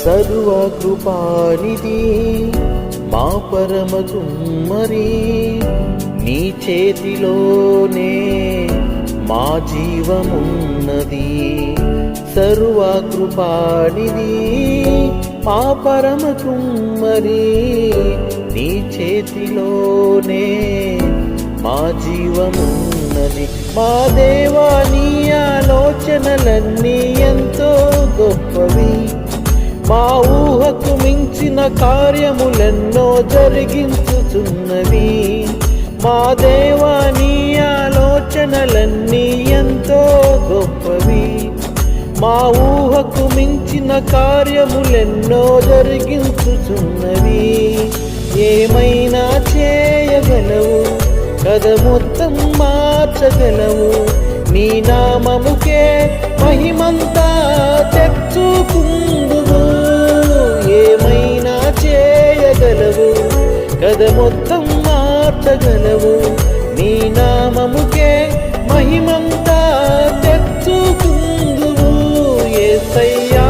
సర్వకృపానిధి మా పరమ కుమ్మరి, నీ చేతిలోనే మా జీవమున్నది. సర్వకృపానిధి మా పరమ కుమ్మరి, నీ చేతిలోనే మా జీవమున్నది. మా దేవా, నీ ఆలోచనలన్నీ ఎంతో గొప్పవి, మా ఊహకు మించిన కార్యములెన్నో జరిగించుచున్నవి. మా దేవా, నీ ఆలోచనలన్నీ ఎంతో గొప్పవి, మా ఊహకు మించిన కార్యములెన్నో జరిగించుచున్నవి. ఏమైనా చేయగలవు, కథ మొత్తం మార్చగలవు, నీ నామముకే మహిమంతా తెచ్చుకుందువు. ఏమైనా చేయగలవు, కథ మొత్తం మార్చగలవు, నీ నామముకే మహిమంతా తెచ్చుకుందువు. యేసయ్యా